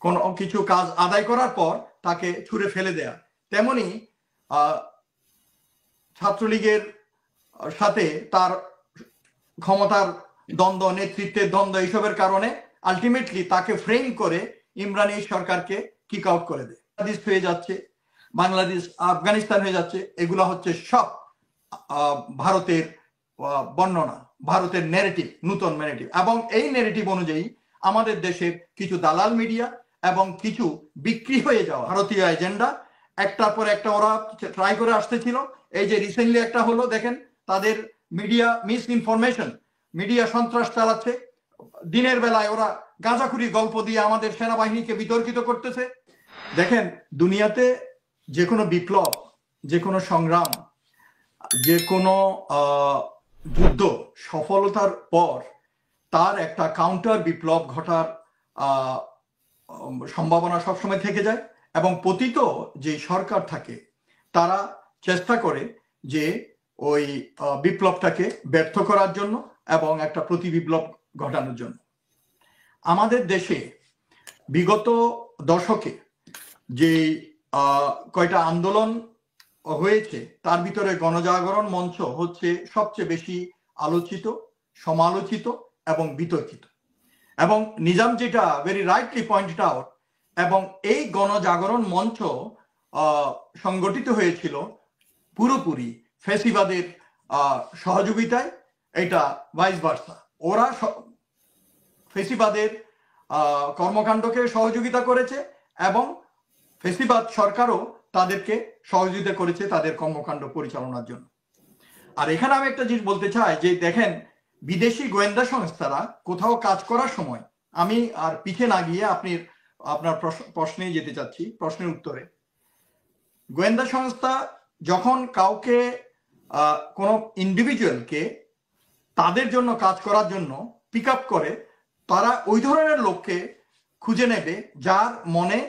কোনো কিছু কাজ আদায় করার পর তাকে ছুঁড়ে ফেলে দেয়া, তেমনি ছাত্রলীগের সাথে তার ক্ষমতার দ্বন্দ্ব, নেতৃত্বের দ্বন্দ্ব, এইসবের কারণে আলটিমেটলি তাকে ফ্রেম করে ইমরান এই সরকারকে কিক আউট করে দেয়। বাংলাদেশ হয়ে যাচ্ছে, বাংলাদেশ আফগানিস্তান হয়ে যাচ্ছে, এগুলো হচ্ছে সব ভারতের বর্ণনা, ভারতের ন্যারেটিভ, নতুন ন্যারেটিভ। এবং এই ন্যারেটিভ অনুযায়ী আমাদের দেশের কিছু দালাল মিডিয়া এবং কিছু বিক্রি হয়ে যাওয়া ভারতীয় এজেন্ডা একটার পর একটা ওরা ট্রাই করে আসতেছিল। এই যে রিসেন্টলি একটা হলো, দেখেন তাদের মিডিয়া মিস ইনফরমেশন, মিডিয়া সন্ত্রাস চালাচ্ছে, দিনের বেলায় ওরা গাঁজাখুরি গল্প দিয়ে আমাদের সেনাবাহিনীকে বিতর্কিত করতেছে। দেখেন দুনিয়াতে যে কোনো বিপ্লব, যে কোনো সংগ্রাম, যে কোনো যুদ্ধ সফলতার পর তার একটা কাউন্টার বিপ্লব ঘটার সম্ভাবনা সবসময় থেকে যায়, এবং পতিত যে সরকার থাকে তারা চেষ্টা করে যে ওই বিপ্লবটাকে ব্যর্থ করার জন্য এবং একটা প্রতি বিপ্লব ঘটানোর জন্য। আমাদের দেশে বিগত দশকে যে কয়টা আন্দোলন হয়েছে তার ভিতরে গণজাগরণ মঞ্চ হচ্ছে সবচেয়ে বেশি আলোচিত, সমালোচিত এবং বিতর্কিত। এবং নিজাম যেটা ভেরি রাইটলি পয়েন্টেড আউট, এবং এই গণজাগরণ মঞ্চ সংগঠিত হয়েছিল পুরোপুরি ফ্যাসিবাদের সহযোগিতায়, এটা ভাইস ভার্সা। ওরা ফ্যাসিবাদের কর্মকাণ্ডকে সহযোগিতা করেছে এবং ফ্যাসিবাদ সরকারও তাদেরকে সহযোগিতা করেছে তাদের কর্মকাণ্ড পরিচালনার জন্য। আর এখানে আমি একটা জিনিস বলতে চাই যে দেখেন, বিদেশি গোয়েন্দা সংস্থারা কোথাও কাজ করার সময়, আমি আর পিছে না গিয়ে আপনার প্রশ্নে যেতে চাচ্ছি, প্রশ্নের উত্তরে। গোয়েন্দা সংস্থা যখন কাউকে কোনো ইন্ডিভিজুয়ালকে তাদের জন্য কাজ করার জন্য পিক আপ করে, তারা ওই ধরনের লোককে খুঁজে নেবে যার মনে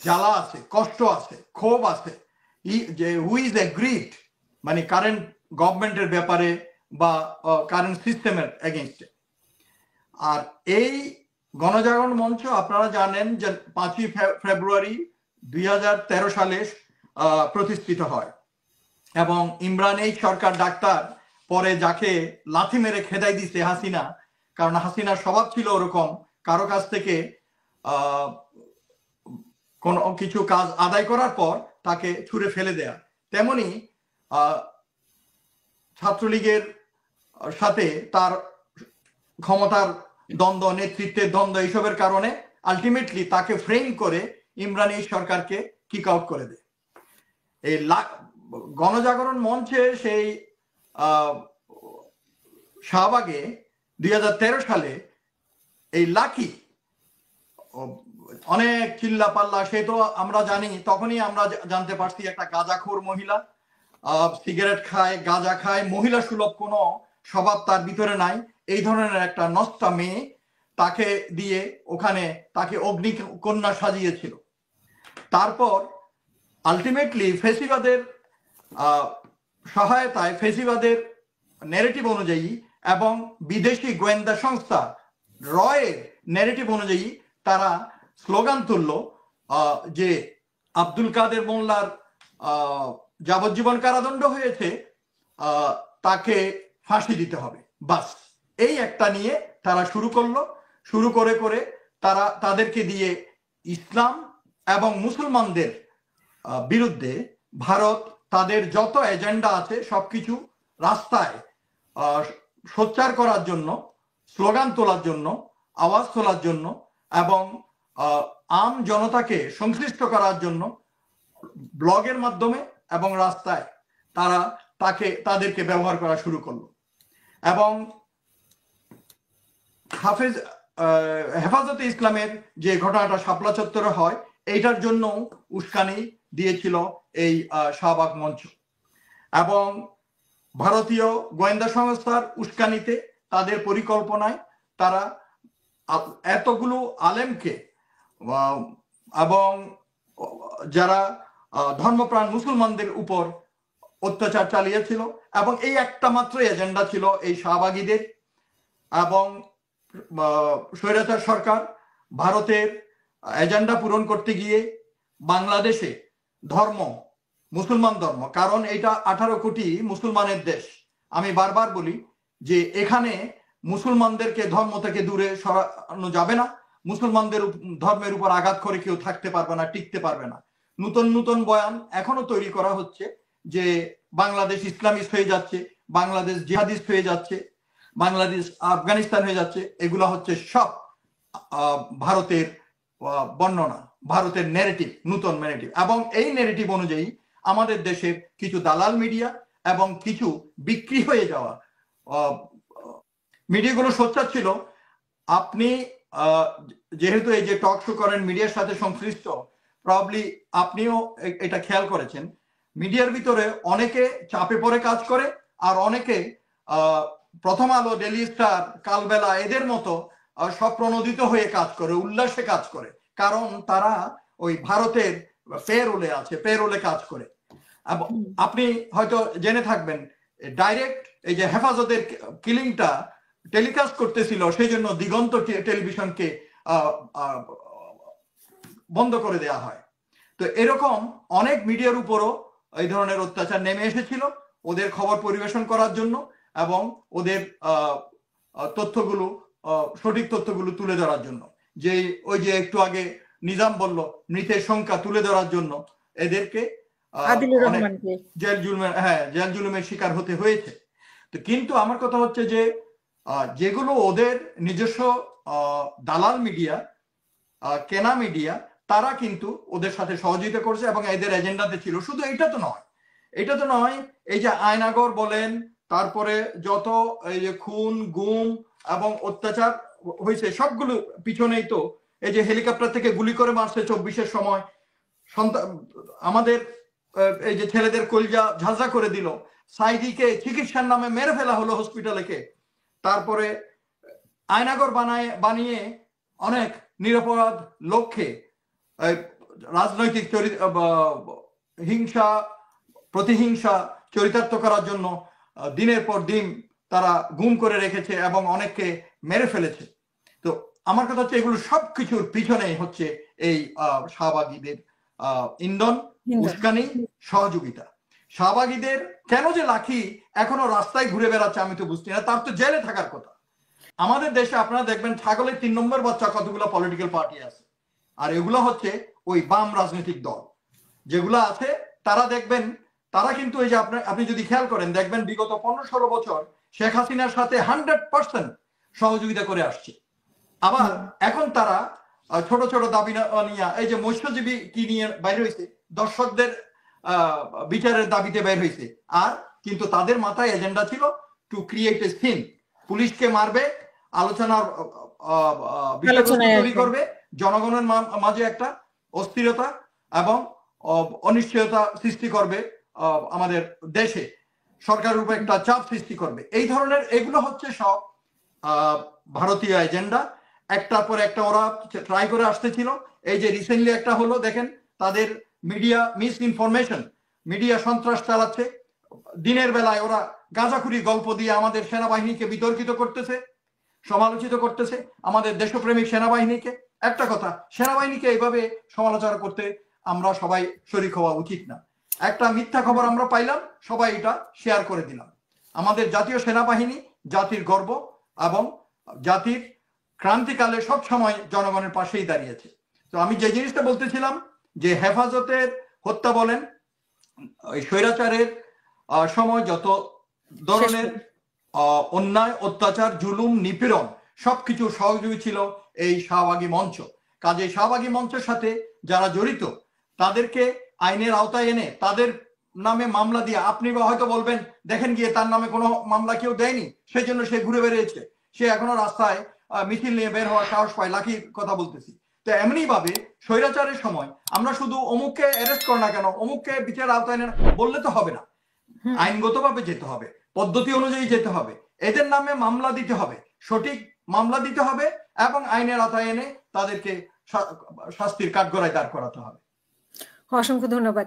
জ্বালা আছে, কষ্ট আছে, ক্ষোভ আছে, যে হু ইজ এগ্রিড মানে কারেন্ট গভর্নমেন্টের ব্যাপারে বা কারেন্ট সিস্টেমের এগেইনস্টে। আর এই গণজাগরণ মঞ্চ আপনারা জানেন যে 5ই ফেব্রুয়ারি 2013 সালে প্রতিষ্ঠিত হয়, এবং ইমরান এই সরকার ডাক্তার পরে যাকে লাথি মেরে খেদাই দিছে হাসিনা, কারণ হাসিনার স্বভাব ছিল ওরকম, কারো কাছ থেকে কোনো কিছু কাজ আদায় করার পর তাকে ছুঁড়ে ফেলে দেয়া, তেমনি ছাত্রলীগের সাথে তার ক্ষমতার দ্বন্দ্ব, নেতৃত্বের দ্বন্দ্ব, এইসবের কারণে আলটিমেটলি তাকে ফ্রেম করে ইমরান এই সরকারকে কিক আউট করে দেয়। এই গণজাগরণ মঞ্চে সেই শাহবাগে 2013 সালে এই লাকি অনেক চিল্লা পাল্লা, সে তো আমরা জানি, তখনই আমরা জানতে পারছি একটা গাঁজাখোর মহিলা, সিগারেট খায়, গাঁজা খায়, মহিলা সুলভ কোনো স্বভাব তার ভিতরে নাই, এই ধরনের একটা নষ্টা মেয়ে, তাকে দিয়ে ওখানে তাকে অগ্নিকন্যা সাজিয়েছিল। তারপর আলটিমেটলি ফ্যাসিবাদের সহায়তায়, ফ্যাসিবাদের ন্যারেটিভ অনুযায়ী এবং বিদেশি গোয়েন্দা সংস্থা রয়ের ন্যারেটিভ অনুযায়ী তারা স্লোগান তুলল যে আব্দুল কাদের মোল্লার যাবজ্জীবন কারাদণ্ড হয়েছে, তাকে ফাঁসি দিতে হবে, বাস। এই একটা নিয়ে তারা শুরু করে তারা তাদেরকে দিয়ে ইসলাম এবং মুসলমানদের বিরুদ্ধে ভারত তাদের যত এজেন্ডা আছে সবকিছু রাস্তায় সোচ্চার করার জন্য, স্লোগান তোলার জন্য, আওয়াজ তোলার জন্য এবং আম জনতাকে সংশ্লিষ্ট করার জন্য ব্লগের মাধ্যমে এবং রাস্তায় তাদেরকে ব্যবহার করা শুরু করলো। এবং হেফাজতে ইসলামের যে ঘটনাটা শাপলা চত্বরে হয়, এইটার জন্য উস্কানি দিয়েছিল এই শাহবাগ মঞ্চ, এবং ভারতীয় গোয়েন্দা সংস্থার উস্কানিতে, তাদের পরিকল্পনায় তারা এতগুলো আলেমকে এবং যারা ধর্মপ্রাণ মুসলমানদের উপর অত্যাচার চালিয়েছিল, এবং এই একটা মাত্র এজেন্ডা ছিল এই শাহবাগীদের। এবং স্বৈরাচার সরকার ভারতের এজেন্ডা পূরণ করতে গিয়ে বাংলাদেশে ধর্ম, মুসলমান ধর্ম, কারণ এটা 18 কোটি মুসলমানের দেশ, আমি বারবার বলি যে এখানে মুসলমানদেরকে ধর্ম থেকে দূরে সরানো যাবে না, মুসলমানদের ধর্মের উপর আঘাত করে কেউ থাকতে পারবে না, টিকতে পারবে না। নতুন নতুন বয়ান এখনো তৈরি করা হচ্ছে যে বাংলাদেশ ইসলামিস্ট হয়ে যাচ্ছে, বাংলাদেশ জিহাদিস্ট হয়ে যাচ্ছে, বাংলাদেশ আফগানিস্তান হয়ে যাচ্ছে। এগুলা হচ্ছে সব ভারতের বর্ণনা, ভারতের নেগেটিভ, নতুন নেগেটিভ। এবং এই নেগেটিভ অনুযায়ী আমাদের দেশের কিছু দালাল মিডিয়া এবং কিছু বিক্রি হয়ে যাওয়া মিডিয়াগুলো সোচ্চার ছিল। আপনি যেহেতু এই যে টক শো করেন, মিডিয়ার সাথে সংশ্লিষ্ট, প্রবাবলি আপনিও এটা খেয়াল করেছেন, মিডিয়ার ভিতরে অনেকে চাপে পড়ে কাজ করে, আর অনেকে প্রথম আলো, ডেইলি স্টার, কালবেলা এদের মতো স্বপ্রণোদিত হয়ে কাজ করে, উল্লাসে কাজ করে, কারণ তারা ওই ভারতের পেরোলে আছে, পেরোলে কাজ করে। আপনি হয়তো জেনে থাকবেন ডাইরেক্ট এই যে হেফাজতের কিলিংটা টেলিকাস্ট করতেছিল, সেই জন্য দিগন্ত টেলিভিশনকে বন্ধ করে দেওয়া হয়। তো এরকম অনেক মিডিয়ার উপরও এই ধরনের অত্যাচার নেমে এসেছিল ওদের খবর পরিবেশন করার জন্য এবং ওদের তথ্যগুলো, সঠিক তথ্যগুলো তুলে ধরার জন্য। যে ওই যে একটু আগে নিজাম বলল মৃতের সংখ্যা তুলে ধরার জন্য এদেরকে জেল জুলুমের শিকার হতে হয়েছে। তো কিন্তু আমার কথা হচ্ছে যে যেগুলো ওদের নিজস্ব দালাল মিডিয়া, কেনা মিডিয়া, তারা কিন্তু ওদের সাথে সহযোগিতা করছে এবং এদের এজেন্ডাতে ছিল। শুধু এটা তো নয়, এটা তো নয়, এই যে আয়নাগর বলেন, তারপরে যত এই যে খুন গুম এবং অত্যাচার হয়েছে সবগুলো পিছনেই তো এই যে হেলিকপ্টার থেকে গুলি করে মারছে 24-এর সময়, আমাদের এই যে ছেলেদের কলজা ঝাঁঝা করে দিল, সাইদিকে চিকিৎসার নামে মেরে ফেলা হলো হসপিটালেকে, তারপরে আয়নাগর বানিয়ে অনেক নিরপরাধ লোককে রাজনৈতিক হিংসা, প্রতিহিংসা চরিতার্থ করার জন্য দিনের পর দিন তারা গুম করে রেখেছে এবং অনেককে মেরে ফেলেছে। তো আমার কথা হচ্ছে এগুলো সবকিছুর পিছনেই হচ্ছে এই শাহবাগীদের ইন্ধন, উস্কানি, সহযোগিতা। শাহবাগীদের কেন যে লাখি এখনো রাস্তায় ঘুরে বেড়াচ্ছে আমি তো বুঝছি না, তার তো জেলে থাকার কথা। আমাদের দেশে আপনারা দেখবেন ছাগলের 3 নম্বর বাচ্চা কতগুলো পলিটিক্যাল পার্টি আছে, আর এগুলো হচ্ছে ওই বাম রাজনৈতিক দল যেগুলো আছে। তারা দেখবেন, তারা কিন্তু এই যে আপনি যদি খেয়াল করেন দেখবেন বিগত 15-16 বছর শেখ হাসিনার সাথে 100% সহযোগিতা করে আসছে। আবার এখন তারা ছোট ছোট দাবি নিয়ে, এই যে মৎস্যজীবী কি নিয়ে বাইর হয়েছে, দর্শকদের বিচারের দাবিতে বের হয়েছে, আর কিন্তু তাদের মাথায় এজেন্ডা ছিল টু ক্রিয়েট এ সিন, পুলিশকে মারবে, আলোচনার বিষয়বস্তু তৈরি করবে, জনগণের মাঝে একটা অস্থিরতা এবং অনিশ্চয়তা সৃষ্টি করবে, আমাদের দেশে সরকারের উপর একটা চাপ সৃষ্টি করবে। এই ধরনের এগুলো হচ্ছে সব ভারতীয় এজেন্ডা, একটার পর একটা ওরা ট্রাই করে আসতেছিল। এই যে রিসেন্টলি একটা হলো, দেখেন তাদের মিডিয়া মিস ইনফরমেশন, মিডিয়া সন্ত্রাস চালাচ্ছে, দিনের বেলায় ওরা গাঁজাখুরি গল্প দিয়ে আমাদের সেনাবাহিনীকে বিতর্কিত করতেছে, সমালোচিত করতেছে, আমাদের দেশপ্রেমিক সেনাবাহিনীকে। একটা কথা, সেনাবাহিনীকে এইভাবে সমালোচনা করতে আমরা সবাই শরীক হওয়া উচিত না। একটা মিথ্যা খবর আমরা পাইলাম, সবাই এটা শেয়ার করে দিলাম। আমাদের জাতীয় সেনাবাহিনী জাতির গর্ব এবং জাতির ক্রান্তিকালে সব সময় জনগণের পাশেই দাঁড়িয়েছে। তো আমি যে জিনিসটা বলতেছিলাম যে হেফাজতের হত্যা বলেন, ওই স্বৈরাচারের সময় যত ধরনের অন্যায়, অত্যাচার, জুলুম, নিপীড়ন সবকিছু সহযোগী ছিল এই শাহবাগী মঞ্চ। কাজে শাহবাগী মঞ্চের সাথে যারা জড়িত তাদেরকে আইনের আওতায় এনে তাদের নামে মামলা দিয়ে, আপনি হয়তো বলবেন দেখেন গিয়ে তার নামে কোনো মামলা কেউ দেয়নি, সেই জন্য সে ঘুরে বেরিয়েছে, সে এখনো রাস্তায় মিছিল নিয়ে বের হওয়ার সাহস পায়, লাখির কথা বলতেছি। তো এমনি ভাবে স্বৈরাচারের সময় আমরা শুধু অমুককে অ্যারেস্ট কর না কেন, অমুককে বিচার আওতায় নেন বললে তো হবে না, আইনগতভাবে যেতে হবে, পদ্ধতি অনুযায়ী যেতে হবে, এদের নামে মামলা দিতে হবে, সঠিক মামলা দিতে হবে এবং আইনের আওতায় এনে তাদেরকে শাস্তির কাঠগড়ায় দাঁড় করাতে হবে। অসংখ্য ধন্যবাদ।